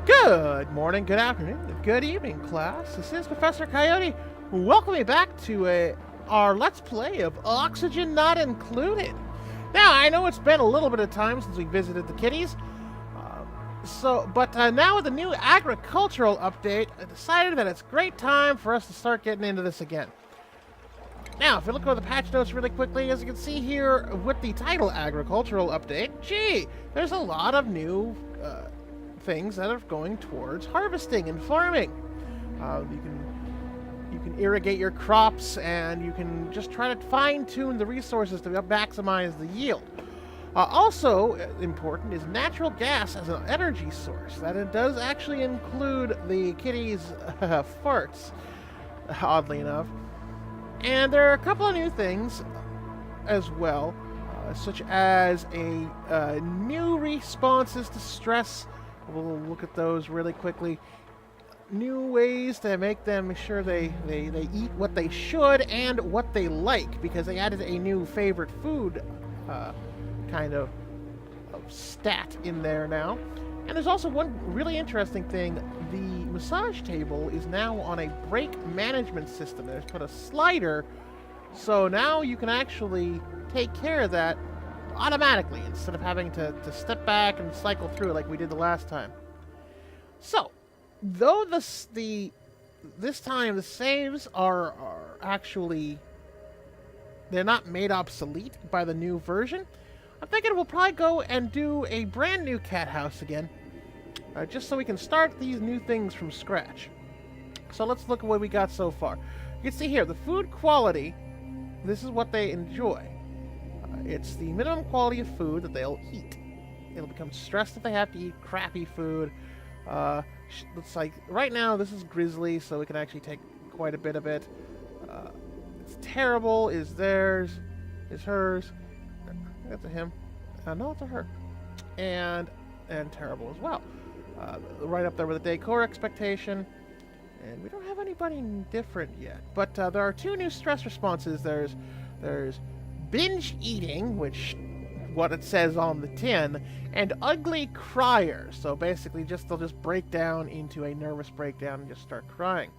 Good morning, good afternoon, and good evening, class. This is Professor Coyote. Welcome you back to our Let's Play of Oxygen Not Included. Now, I know it's been a little bit of time since we visited the kitties, but now with the new agricultural update, I decided that it's a great time for us to start getting into this again. Now, if you look over the patch notes really quickly, as you can see here with the title Agricultural Update, gee, there's a lot of new things that are going towards harvesting and farming. You can irrigate your crops, and you can just try to fine-tune the resources to maximize the yield. Also important is natural gas as an energy source. That it does actually include the kitties' farts, oddly enough. And there are a couple of new things as well, such as new responses to stress. We'll look at those really quickly. New ways to make them sure they eat what they should and what they like, because they added a new favorite food kind of stat in there now. And there's also one really interesting thing. The massage table is now on a brake management system. There's put a slider, so now you can actually take care of that automatically instead of having to step back and cycle through it like we did the last time. So, though this time the saves are actually, they're not made obsolete by the new version, I'm thinking we'll probably go and do a brand new Cathouse again, just so we can start these new things from scratch. So let's look at what we got so far. You can see here, the food quality, this is what they enjoy. It's the minimum quality of food that they'll eat. It'll become stressed if they have to eat crappy food. Looks like right now this is grizzly, so we can actually take quite a bit of it. It's terrible is theirs, is hers. That's a him. No, it's a her. And terrible as well. Right up there with the decor expectation. And we don't have anybody different yet. But there are two new stress responses. There's binge eating, which what it says on the tin, and ugly crier. So basically they'll just break down into a nervous breakdown and just start crying.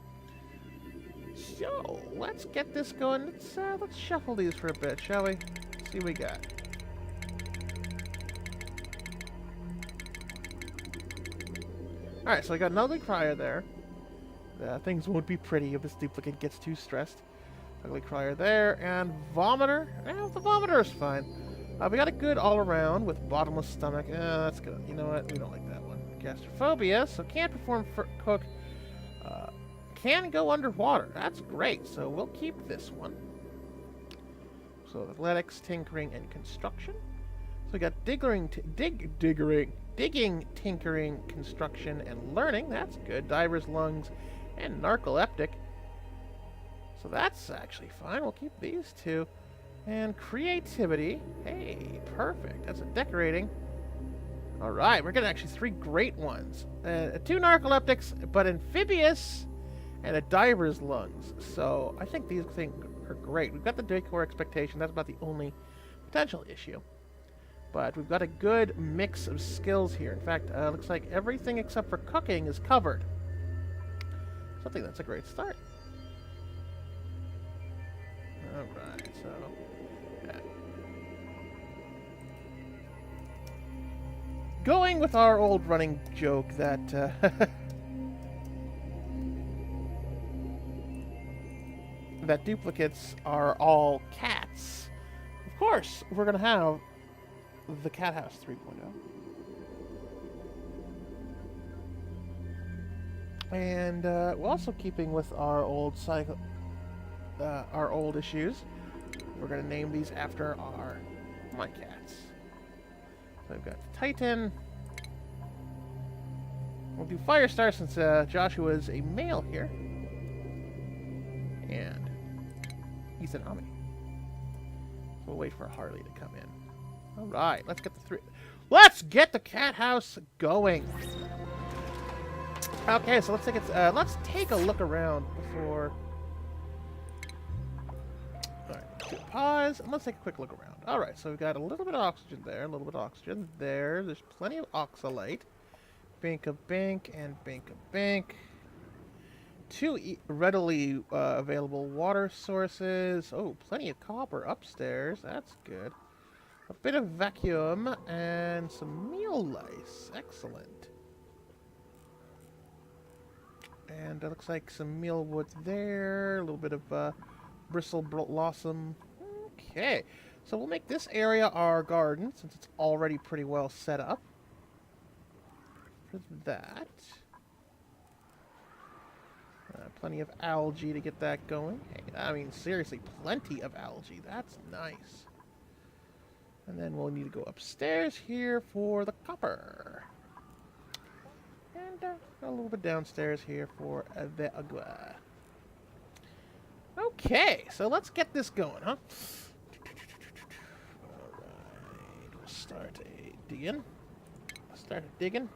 So let's get this going. Let's shuffle these for a bit, shall we? See what we got. Alright, so I got an ugly crier there. Things won't be pretty if this duplicate gets too stressed. Ugly crier there, and vomiter. The vomiter is fine. We got a good all-around with bottomless stomach. That's good. You know what? We don't like that one. Gastrophobia, so can't perform cook. Can go underwater. That's great, so we'll keep this one. So athletics, tinkering, and construction. So we got digging, tinkering, construction, and learning. That's good. Diver's lungs and narcoleptic. So that's actually fine. We'll keep these two. And creativity. Hey, perfect. That's a decorating. All right, we're getting actually three great ones. Two narcoleptics, but amphibious, and a diver's lungs. So I think these things are great. We've got the decor expectation. That's about the only potential issue. But we've got a good mix of skills here. In fact, looks like everything except for cooking is covered. So I think that's a great start. Alright, so... going with our old running joke that... that duplicates are all cats. Of course, we're going to have the Cathouse 3.0. And we're also keeping with our old cycle... our old issues. We're going to name these after my cats. So I've got Titan. We'll do Firestar since Joshua's a male here. And he's an Ami. So we'll wait for Harley to come in. Alright, let's get the Cathouse going. Okay, so let's take a look around before. Alright, pause, and let's take a quick look around. Alright, so we've got a little bit of oxygen there, a little bit of oxygen there. There's plenty of oxalite. Bank of bank and bank of bank. Two readily available water sources. Oh, plenty of copper upstairs. That's good. A bit of vacuum and some meal lice. Excellent. And it looks like some mealwood there. A little bit of bristle blossom. Okay. So we'll make this area our garden since it's already pretty well set up. For that. Plenty of algae to get that going. Hey, I mean, seriously, plenty of algae. That's nice. And then we'll need to go upstairs here for the copper. And a little bit downstairs here for the agua. Okay, so let's get this going, huh? Alright, we'll start digging. Start digging.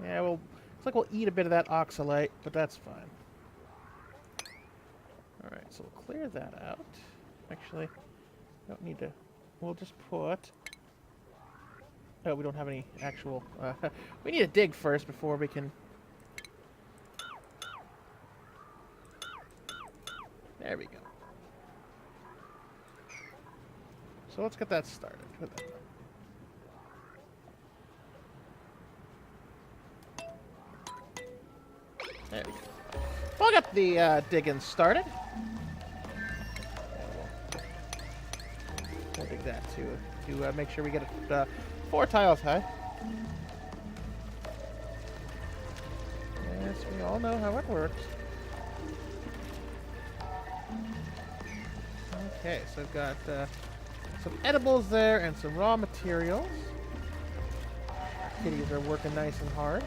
Yeah, well, looks like we'll eat a bit of that oxalite, but that's fine. Alright, so we'll clear that out. Actually, don't need to... We'll just put... Oh, we don't have any actual... we need to dig first before we can... There we go. So let's get that started. There we go. We'll get the digging started. We'll dig that to make sure we get it 4 tiles high. Yes, we all know how it works. Okay, so I've got some edibles there and some raw materials. Our kitties are working nice and hard.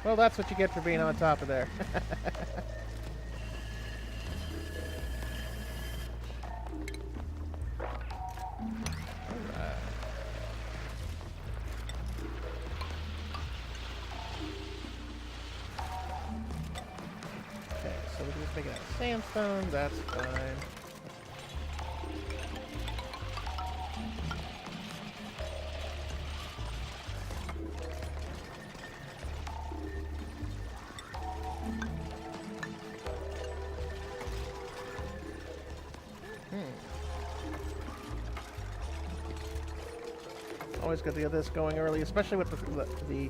Well, that's what you get for being on top of there. Okay, so we're just making out of sandstone. That's fine. Always good to get this going early, especially with the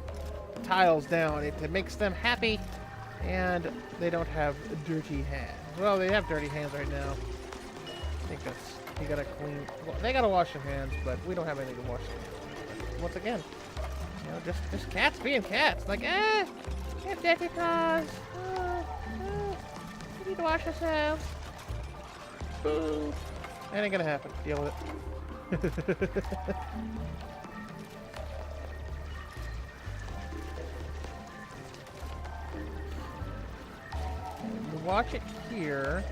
tiles down. It makes them happy, and they don't have dirty hands. Well, they have dirty hands right now. I think that's... You gotta clean... Well, they gotta wash their hands, but we don't have anything to wash their hands. Once again, you know, just cats being cats. Like, you have dirty paws. You need to wash yourselves. Boo. That ain't gonna happen. Deal with it. Watch it here.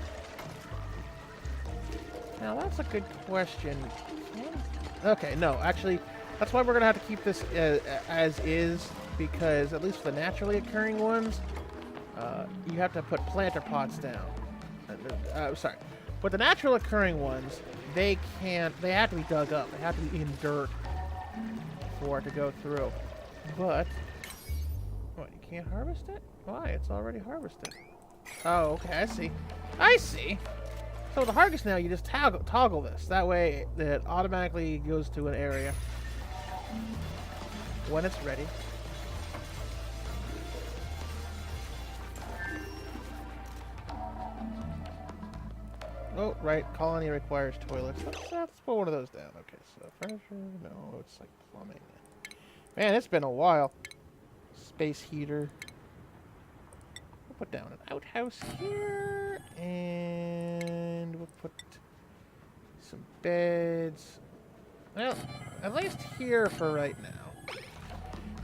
Now that's a good question. Okay, no, actually, that's why we're gonna have to keep this as is, because at least for the naturally occurring ones, you have to put planter pots down. Sorry, but the natural occurring ones, they have to be dug up. They have to be in dirt for it to go through. But what? You can't harvest it? Why? It's already harvested. Oh, okay, I see. I see. So with the harvest now, you just toggle this. That way, it automatically goes to an area when it's ready. Oh, right. Colony requires toilets. Let's put one of those down. Okay, so furniture. No, it's like plumbing. Man, it's been a while. Space heater. Put down an outhouse here, and we'll put some beds. Well, at least here for right now.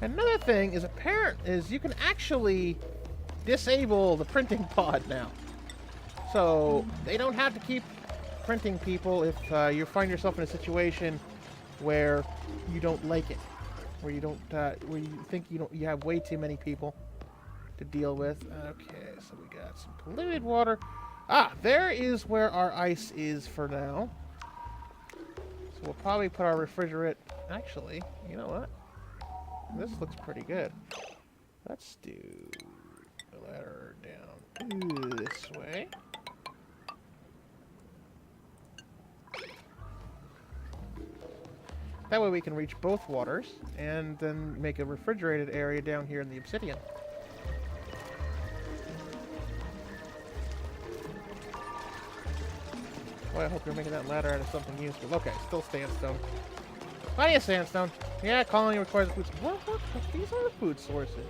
Another thing is you can actually disable the printing pod now, so they don't have to keep printing people if you find yourself in a situation where you don't like it, where you don't, where you think you have way too many people to deal with. Okay, so we got some polluted water. Ah, there is where our ice is for now. So we'll probably put our refrigerant... Actually, you know what? This looks pretty good. Let's do the ladder down this way. That way we can reach both waters and then make a refrigerated area down here in the obsidian. Boy, I hope you're making that ladder out of something useful. Okay, still sandstone. Plenty of sandstone. Yeah, colony requires food. What? These are the food sources.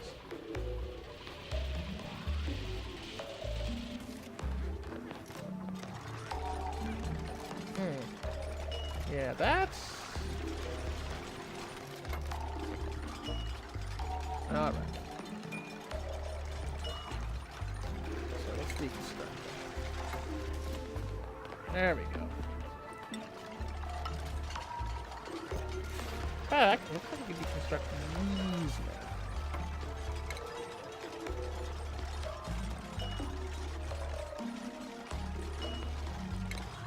Yeah, that's... Alright. So let's deconstruct. There we go. Back. Looks like we can deconstruct these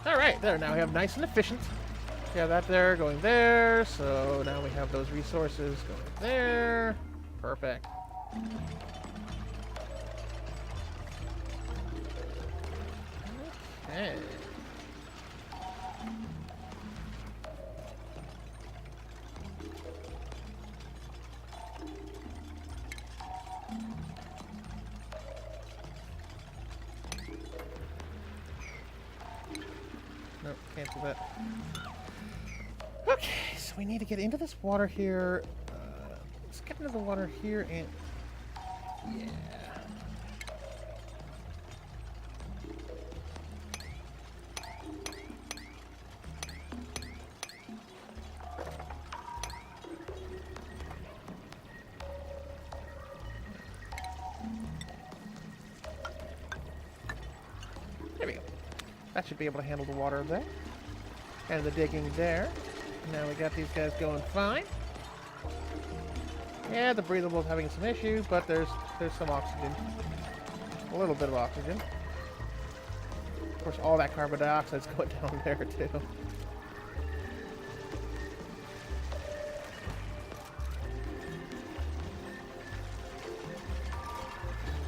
now. Alright, there. Now we have nice and efficient. Yeah, that there, going there. So now we have those resources going there. Perfect. Okay. Nope, can't do that. Okay, so we need to get into this water here. Let's get into the water here and... Yeah. There we go. That should be able to handle the water there. And the digging there. Now we got these guys going fine. Yeah, the breathable is having some issues, but there's some oxygen. A little bit of oxygen. Of course, all that carbon dioxide's going down there, too.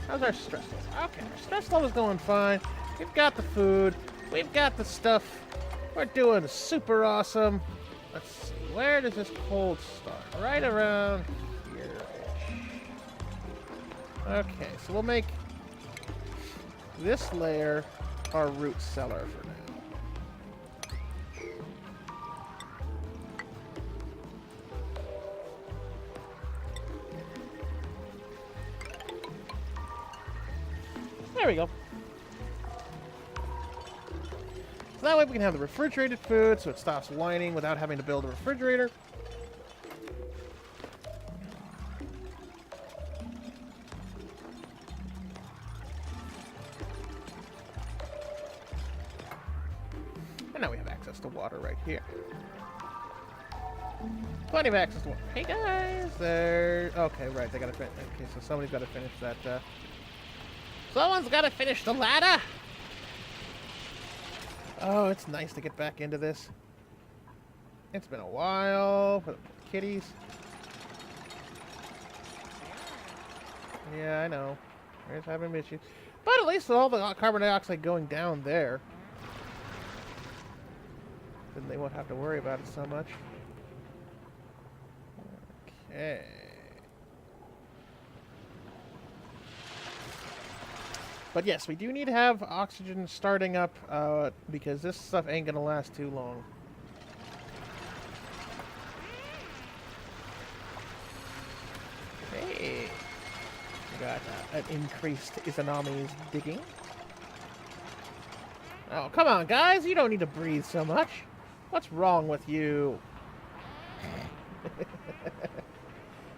How's our stress level? Okay, our stress level's going fine. We've got the food. We've got the stuff. We're doing super awesome. Let's see, where does this cold start? Right around here-ish. Okay, so we'll make this layer our root cellar for now. There we go. So that way we can have the refrigerated food so it stops whining without having to build a refrigerator. And now we have access to water right here. Plenty of access to water. Hey guys, there. Okay, right, they gotta finish. Okay, so somebody's gotta finish that. Someone's gotta finish the ladder! Oh, it's nice to get back into this. It's been a while for the kitties. Yeah, I know. There's having issues. But at least with all the carbon dioxide going down there, then they won't have to worry about it so much. Okay. But yes, we do need to have oxygen starting up because this stuff ain't gonna last too long. Hey, we got an increased Izanami's digging. Oh, come on, guys! You don't need to breathe so much. What's wrong with you?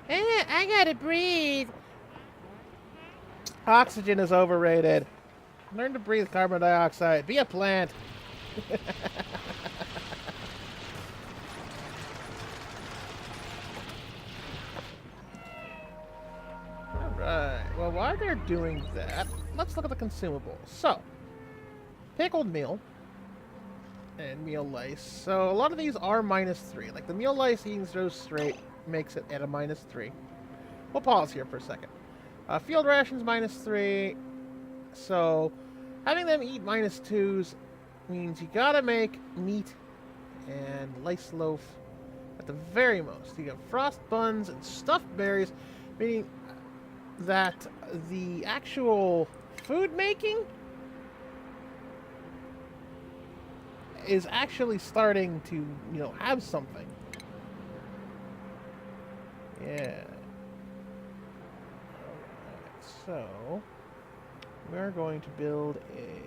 I gotta breathe. Oxygen is overrated. Learn to breathe carbon dioxide. Be a plant. Alright. Well, while they're doing that, let's look at the consumables. So, pickled meal and meal lice. So a lot of these are -3. Like the meal lice eating those straight makes it at a -3. We'll pause here for a second. Field rations -3. So having them eat -2s means you gotta make meat and lice loaf at the very most. You got frost buns and stuffed berries, meaning that the actual food making is actually starting to, have something. Yeah. Alright, so we're going to build a...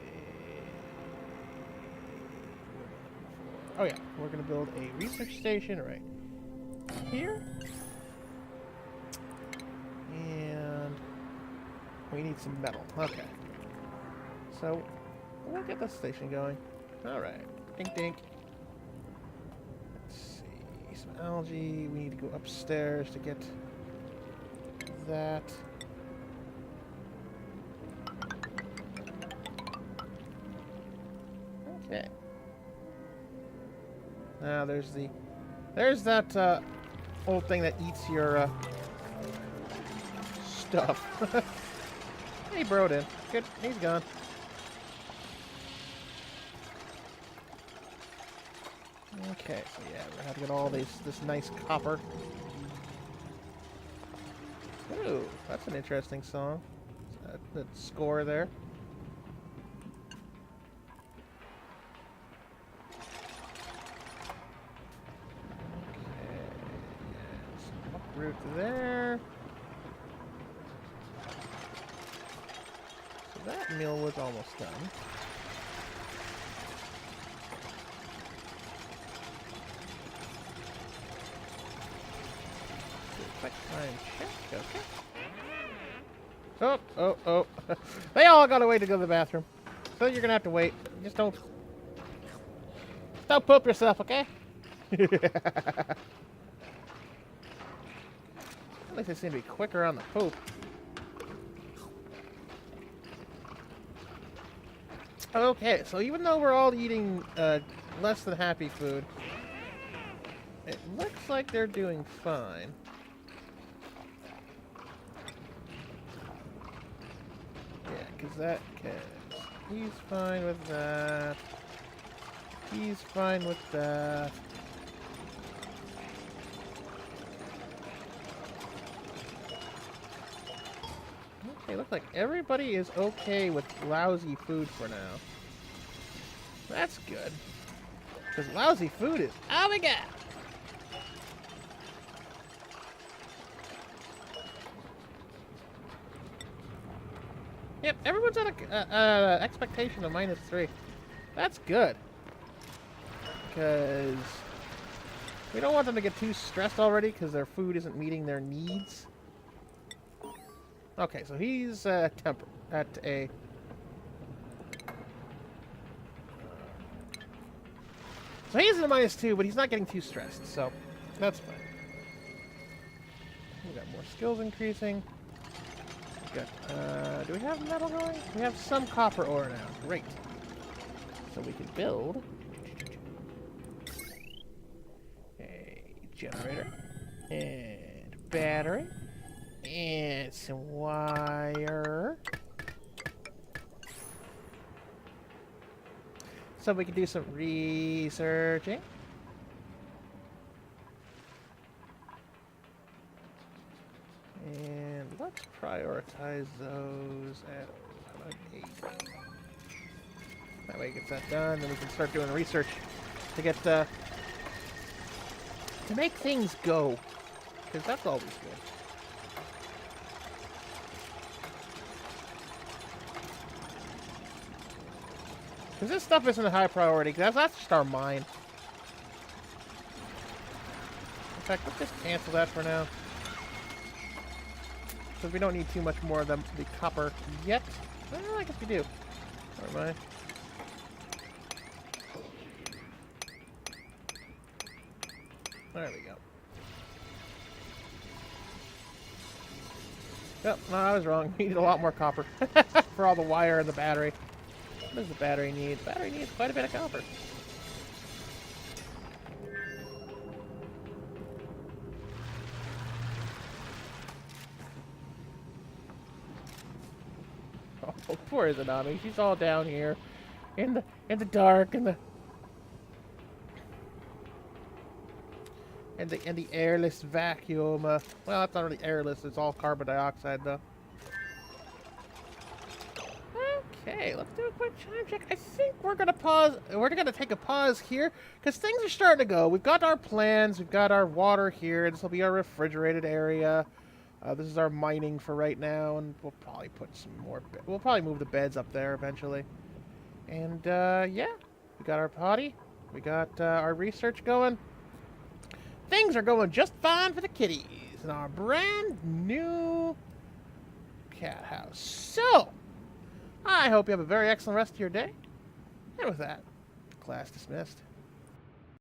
Oh yeah, we're going to build a research station right here. And we need some metal. Okay. So we'll get this station going. Alright. Dink dink. Let's see. Some algae. We need to go upstairs to get that. Okay. Now there's that old thing that eats your stuff. He broed in. Good. He's gone. Okay, so yeah, we're gonna have to get all this nice copper. Ooh, that's an interesting song. That score there. Okay, yeah, some uproot there. So that meal was almost done. Quick time check, okay. Oh. They all got away to go to the bathroom. So you're gonna have to wait. Just don't poop yourself, okay? At least they seem to be quicker on the poop. Okay, so even though we're all eating less than happy food, it looks like they're doing fine. He's fine with that. He's fine with that. Okay, looks like everybody is okay with lousy food for now. That's good. Because lousy food is all we got. Yep, everyone's at a expectation of -3. That's good. Because we don't want them to get too stressed already because their food isn't meeting their needs. Okay, so he's at a... So he's at a -2, but he's not getting too stressed, so that's fine. We got more skills increasing. Good. Do we have metal going? We have some copper ore now. Great. So we can build a generator and battery and some wire. So we can do some researching. And let's prioritize those at 8. That way it gets that done, then we can start doing research to get to make things go, because that's always good. Because this stuff isn't a high priority, because that's just our mine. In fact, let's just cancel that for now. Because we don't need too much more of the copper yet. Well, I guess we do. Never mind. There we go. Yep, no, I was wrong. We need a lot more copper for all the wire and the battery. What does the battery need? The battery needs quite a bit of copper. Oh, poor Izanami. She's all down here in the dark and the airless vacuum. Well, it's not really airless. It's all carbon dioxide, though. Okay, let's do a quick time check. I think we're gonna pause. We're gonna take a pause here because things are starting to go. We've got our plans. We've got our water here. This will be our refrigerated area. This is our mining for right now, and we'll probably put some more. We'll probably move the beds up there eventually. And yeah, we got our potty. We got our research going. Things are going just fine for the kitties in our brand new cat house. So, I hope you have a very excellent rest of your day. And with that, class dismissed.